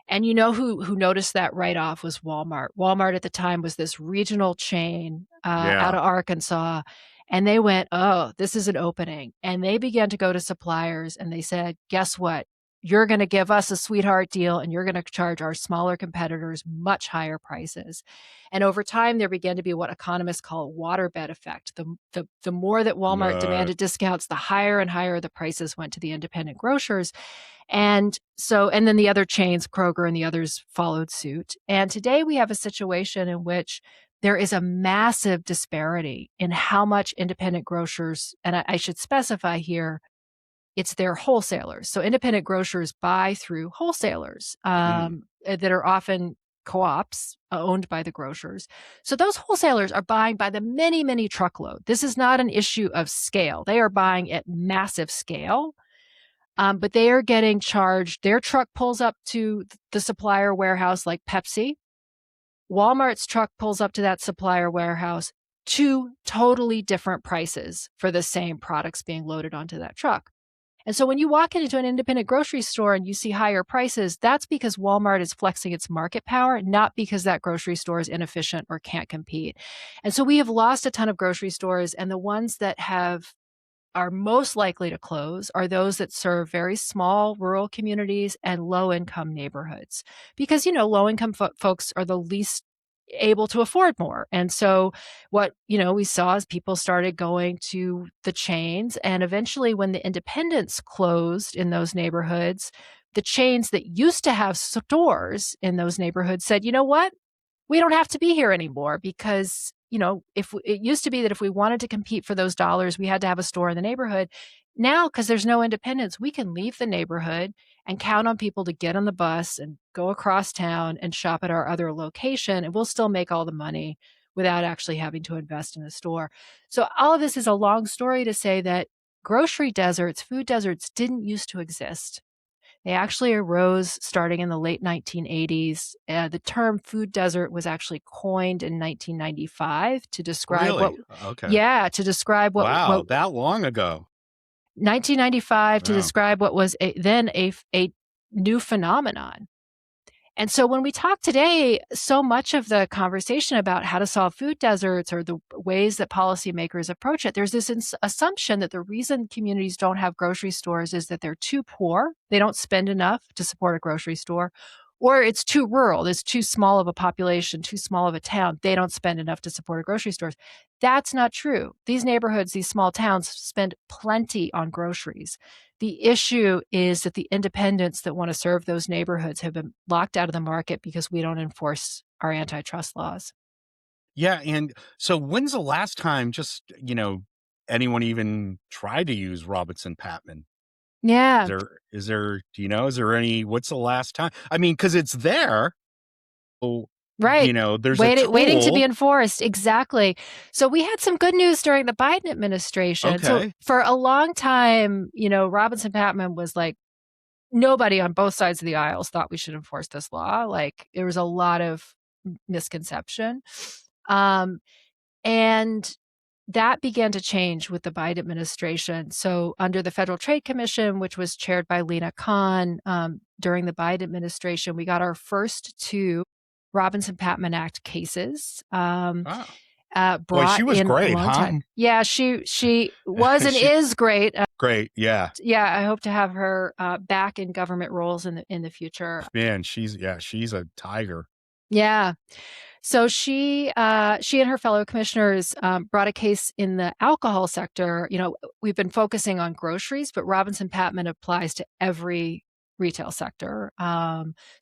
And who noticed that right off was Walmart. Walmart at the time was this regional chain out of Arkansas. And they went, "Oh, this is an opening." And they began to go to suppliers and they said, "Guess what? You're going to give us a sweetheart deal, and you're going to charge our smaller competitors much higher prices." And over time, there began to be what economists call a waterbed effect. The more that Walmart demanded discounts, the higher and higher the prices went to the independent grocers. And then the other chains, Kroger and the others, followed suit. And today we have a situation in which there is a massive disparity in how much independent grocers, and I should specify here, it's their wholesalers. So independent grocers buy through wholesalers that are often co-ops owned by the grocers. So those wholesalers are buying by the many, many truckload. This is not an issue of scale. They are buying at massive scale. But they are getting charged. Their truck pulls up to the supplier warehouse like Pepsi. Walmart's truck pulls up to that supplier warehouse, two totally different prices for the same products being loaded onto that truck. And so when you walk into an independent grocery store and you see higher prices, that's because Walmart is flexing its market power, not because that grocery store is inefficient or can't compete. And so we have lost a ton of grocery stores, and the ones that have are most likely to close are those that serve very small rural communities and low-income neighborhoods. Because, low-income folks are the least able to afford more. And so what, we saw is people started going to the chains. And eventually when the independents closed in those neighborhoods, the chains that used to have stores in those neighborhoods said, you know what? We don't have to be here anymore because, if it used to be that if we wanted to compete for those dollars, we had to have a store in the neighborhood. Now, because there's no independence, we can leave the neighborhood and count on people to get on the bus and go across town and shop at our other location, and we'll still make all the money without actually having to invest in a store. So all of this is a long story to say that grocery deserts, food deserts didn't used to exist. They actually arose starting in the late 1980s. The term food desert was actually coined in 1995 to describe Really? Okay. to describe Wow, that long ago. 1995 to describe what was then a new phenomenon. And so when we talk today, so much of the conversation about how to solve food deserts or the ways that policymakers approach it, there's this assumption that the reason communities don't have grocery stores is that they're too poor. They don't spend enough to support a grocery store, or it's too rural. It's too small of a population, too small of a town. They don't spend enough to support a grocery store. That's not true. These neighborhoods, these small towns spend plenty on groceries. The issue is that the independents that want to serve those neighborhoods have been locked out of the market because we don't enforce our antitrust laws. Yeah. And so when's the last time anyone even tried to use Robinson Patman? Yeah. Is there, what's the last time? I mean, because it's there. Oh, right. There's waiting to be enforced. Exactly. So we had some good news during the Biden administration. Okay. So for a long time, Robinson Patman was like, nobody on both sides of the aisles thought we should enforce this law. Like there was a lot of misconception. And that began to change with the Biden administration. So under the Federal Trade Commission, which was chaired by Lena Khan, during the Biden administration, we got our first 2 Robinson Patman Act cases. Boy, Brought she was in great, a long huh? time. Yeah, she was and is great. Great, yeah. Yeah, I hope to have her back in government roles in the future. Man, she's a tiger. Yeah. So she and her fellow commissioners brought a case in the alcohol sector. We've been focusing on groceries, but Robinson Patman applies to every retail sector.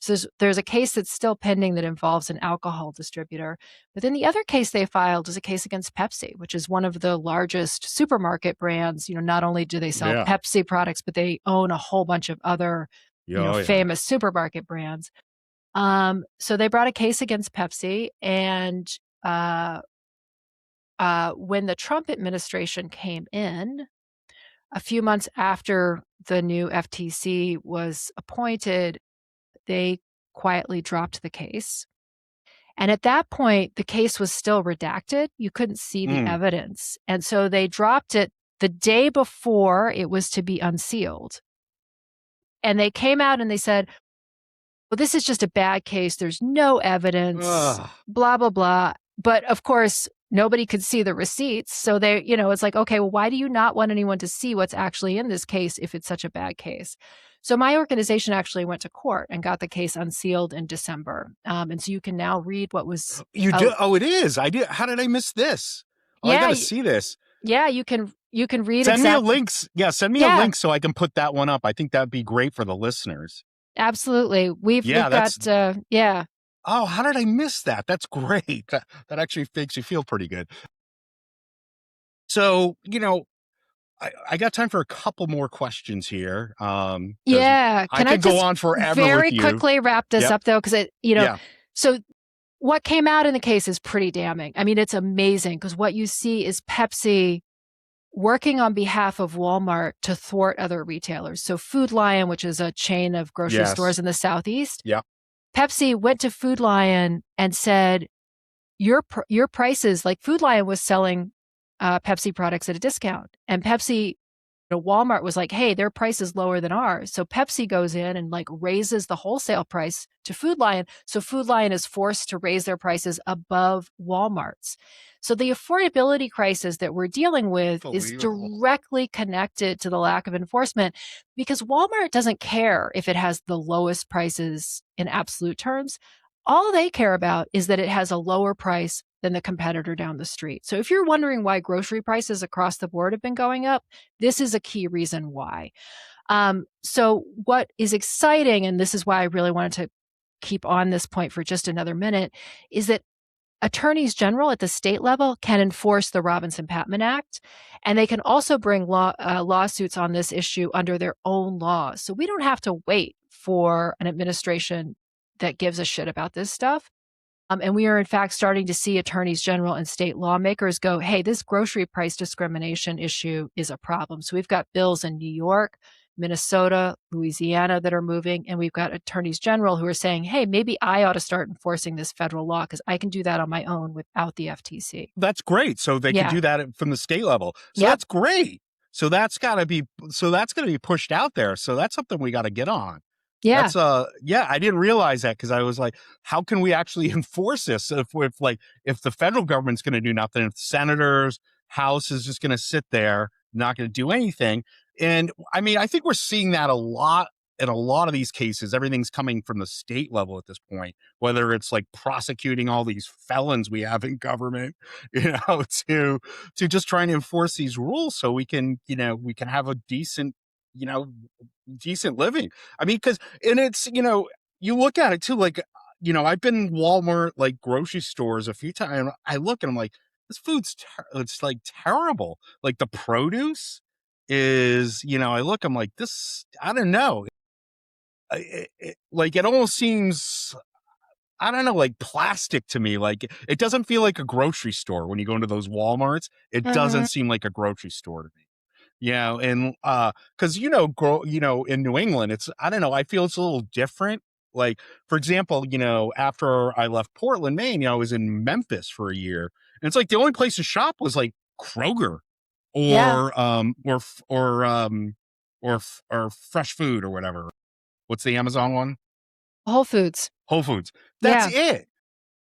So there's a case that's still pending that involves an alcohol distributor. But then the other case they filed is a case against Pepsi, which is one of the largest supermarket brands. Not only do they sell Pepsi products, but they own a whole bunch of other famous supermarket brands. So they brought a case against Pepsi, and when the Trump administration came in, a few months after the new FTC was appointed, they quietly dropped the case. And at that point, the case was still redacted. You couldn't see the evidence. And so they dropped it the day before it was to be unsealed. And they came out and they said, well, this is just a bad case. There's no evidence, blah, blah, blah. But of course, nobody could see the receipts. So they, it's like, okay, well, why do you not want anyone to see what's actually in this case if it's such a bad case? So my organization actually went to court and got the case unsealed in December. And so you can now read what was. You do? Oh, it is. I did. How did I miss this? Oh, I got to see this. Yeah, you can read. Send me a link. Yeah, send me a link so I can put that one up. I think that'd be great for the listeners. Absolutely. We've got. Oh, how did I miss that? That's great. That actually makes you feel pretty good. So, I got time for a couple more questions here. Can I go on forever very with you. Quickly wrap this up though, because so what came out in the case is pretty damning. I mean, it's amazing because what you see is Pepsi working on behalf of Walmart to thwart other retailers. So Food Lion, which is a chain of grocery stores in the Southeast. Yeah. Pepsi went to Food Lion and said, your prices, like Food Lion was selling Pepsi products at a discount. And Pepsi Walmart was like, hey, their price is lower than ours. So Pepsi goes in and like raises the wholesale price to Food Lion. So Food Lion is forced to raise their prices above Walmart's. So the affordability crisis that we're dealing with is directly connected to the lack of enforcement because Walmart doesn't care if it has the lowest prices in absolute terms. All they care about is that it has a lower price than the competitor down the street. So if you're wondering why grocery prices across the board have been going up, this is a key reason why. So what is exciting, and this is why I really wanted to keep on this point for just another minute, is that attorneys general at the state level can enforce the Robinson-Patman Act, and they can also bring lawsuits on this issue under their own laws. So we don't have to wait for an administration that gives a shit about this stuff. And we are, in fact, starting to see attorneys general and state lawmakers go, hey, this grocery price discrimination issue is a problem. So we've got bills in New York, Minnesota, Louisiana that are moving, and we've got attorneys general who are saying, hey, maybe I ought to start enforcing this federal law because I can do that on my own without the FTC. That's great. So they can do that from the state level. So that's great. So that's going to be pushed out there. So that's something we got to get on. Yeah. That's I didn't realize that because I was like, how can we actually enforce this if the federal government's going to do nothing, if senators, House is just going to sit there, not going to do anything. And I mean, I think we're seeing that a lot in a lot of these cases. Everything's coming from the state level at this point, whether it's like prosecuting all these felons we have in government, to just trying to enforce these rules so we can have a decent living. I mean, and it's, you look at it too, like, I've been in Walmart, like grocery stores a few times. And I look and I'm like, this food's, it's like terrible. Like the produce is, I look, I'm like, this, I don't know. Like it almost seems, I don't know, like plastic to me. Like it doesn't feel like a grocery store when you go into those Walmarts. It doesn't seem like a grocery store to me. And because in New England, it's, I don't know, I feel it's a little different. Like, for example, after I left Portland, Maine, I was in Memphis for a year, and it's like the only place to shop was like Kroger or Fresh Food or whatever. What's the Amazon one? Whole Foods. That's it.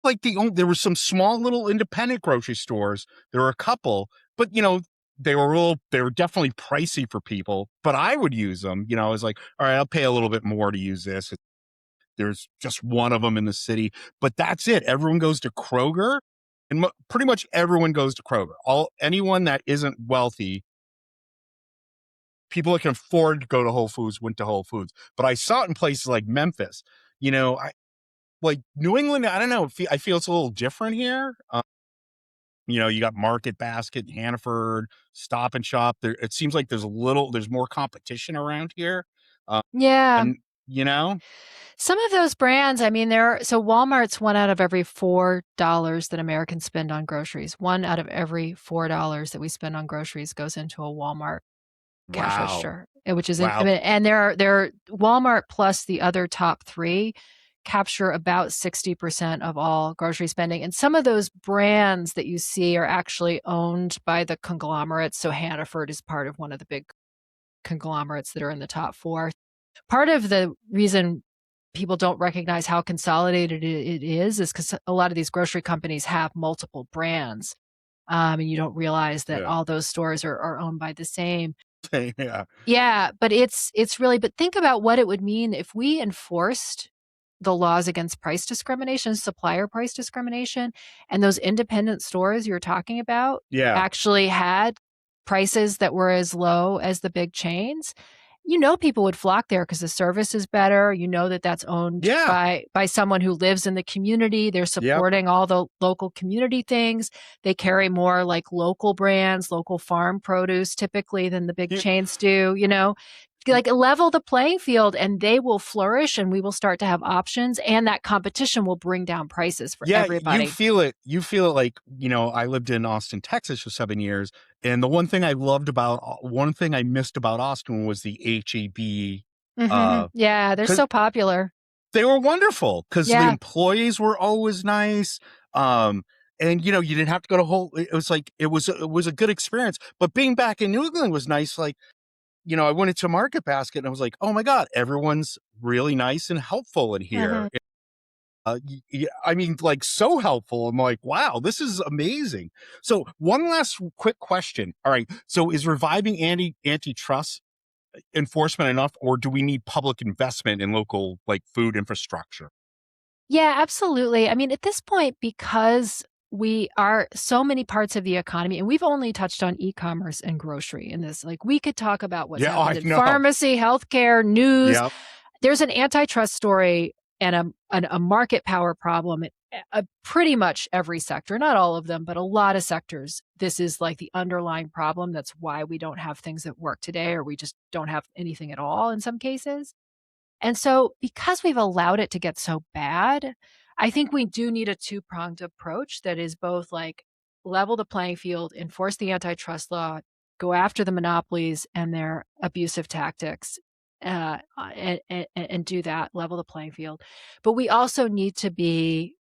Like there were some small little independent grocery stores. There were a couple, but they were definitely pricey for people, but I would use them. I was like, all right, I'll pay a little bit more to use this. There's just one of them in the city, but that's it. Everyone goes to Kroger, and pretty much everyone goes to Kroger. Anyone that isn't wealthy, people that can afford to go to Whole Foods went to Whole Foods. But I saw it in places like Memphis. Like New England, I don't know. I feel it's a little different here. You got Market Basket, Hannaford, Stop and Shop. It seems like there's more competition around here. And some of those brands, I mean, so Walmart's one out of every $4 that Americans spend on groceries. One out of every $4 that we spend on groceries goes into a Walmart cash register, which is, and they're Walmart plus the other top three capture about 60% of all grocery spending. And some of those brands that you see are actually owned by the conglomerates. So Hannaford is part of one of the big conglomerates that are in the top four. Part of the reason people don't recognize how consolidated it is because a lot of these grocery companies have multiple brands. And you don't realize that all those stores are owned by the same. Yeah, but it's really, but think about what it would mean if we enforced the laws against price discrimination, supplier price discrimination, and those independent stores you're talking about actually had prices that were as low as the big chains. People would flock there because the service is better. That's owned by someone who lives in the community. They're supporting all the local community things. They carry more like local brands, local farm produce typically than the big chains do, like level the playing field and they will flourish and we will start to have options and that competition will bring down prices for everybody. You feel it like, I lived in Austin, Texas for 7 years. And the one thing I missed about Austin was the HEB. They're so popular. They were wonderful because the employees were always nice. And you didn't have to go to it was like, it was a good experience, but being back in New England was nice. Like, I went into Market Basket and I was like, oh my God, everyone's really nice and helpful in Mhm. here. I mean, like, so helpful. I'm like, wow, this is amazing. So one last quick question. All right. So is reviving antitrust enforcement enough, or do we need public investment in local like food infrastructure? Yeah, absolutely. I mean, at this point, because we are so many parts of the economy, and we've only touched on e-commerce and grocery in this. Like, we could talk about what's Yeah, happened I in know. pharmacy, healthcare, news. Yeah. There's an antitrust story and a market power problem at pretty much every sector, not all of them, but a lot of sectors. This is like the underlying problem. That's why we don't have things that work today, or we just don't have anything at all in some cases. And so, because we've allowed it to get so bad, I think we do need a two-pronged approach that is both like level the playing field, enforce the antitrust law, go after the monopolies and their abusive tactics, and do that, level the playing field. But we also need to be,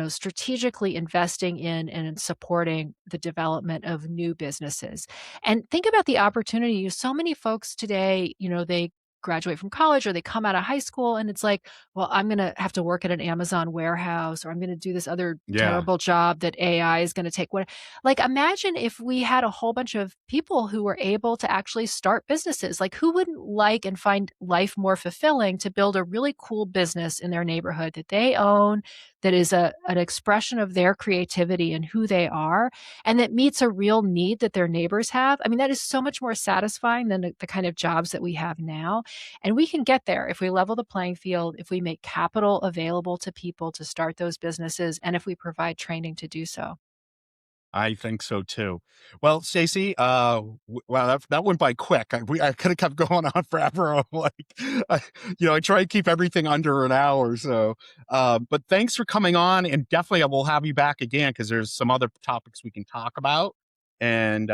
strategically investing in and in supporting the development of new businesses. And think about the opportunity. So many folks today, they graduate from college or they come out of high school and it's like, well, I'm going to have to work at an Amazon warehouse or I'm going to do this other Yeah. terrible job that AI is going to take. What, like, imagine if we had a whole bunch of people who were able to actually start businesses. Like, who wouldn't like and find life more fulfilling to build a really cool business in their neighborhood that they own, that is an expression of their creativity and who they are, and that meets a real need that their neighbors have? I mean, that is so much more satisfying than the kind of jobs that we have now. And we can get there if we level the playing field, if we make capital available to people to start those businesses, and if we provide training to do so. I think so too. Well, Stacy, wow, that went by quick. I could have kept going on forever. I'm like, I, I try to keep everything under an hour. So, but thanks for coming on, and definitely I will have you back again because there's some other topics we can talk about. And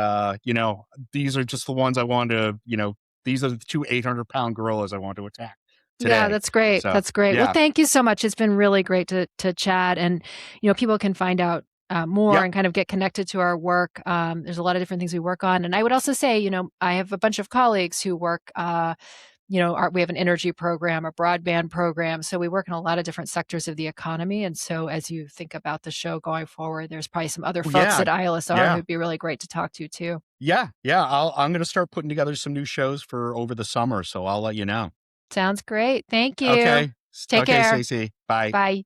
these are just the ones I wanted to, these are the two 800-pound gorillas I want to attack Yeah, today. that's great. So, That's great. Well, yeah, thank you so much. It's been really great to chat, and people can find out more yep, and kind of get connected to our work. There's a lot of different things we work on, and I would also say, I have a bunch of colleagues who work. We have an energy program, a broadband program, so we work in a lot of different sectors of the economy. And so, as you think about the show going forward, there's probably some other oh, folks yeah, at ILSR yeah. who'd be really great to talk to too. Yeah, yeah. I'm going to start putting together some new shows for over the summer, so I'll let you know. Sounds great. Thank you. Okay. Take Okay, care. Stacey. Bye. Bye.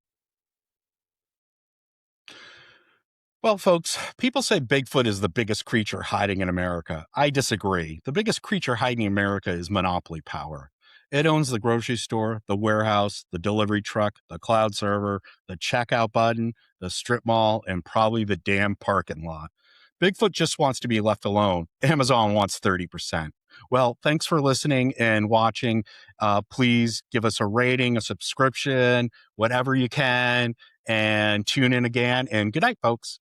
Well, folks, people say Bigfoot is the biggest creature hiding in America. I disagree. The biggest creature hiding in America is monopoly power. It owns the grocery store, the warehouse, the delivery truck, the cloud server, the checkout button, the strip mall, and probably the damn parking lot. Bigfoot just wants to be left alone. Amazon wants 30%. Well, thanks for listening and watching. Please give us a rating, a subscription, whatever you can, and tune in again. And good night, folks.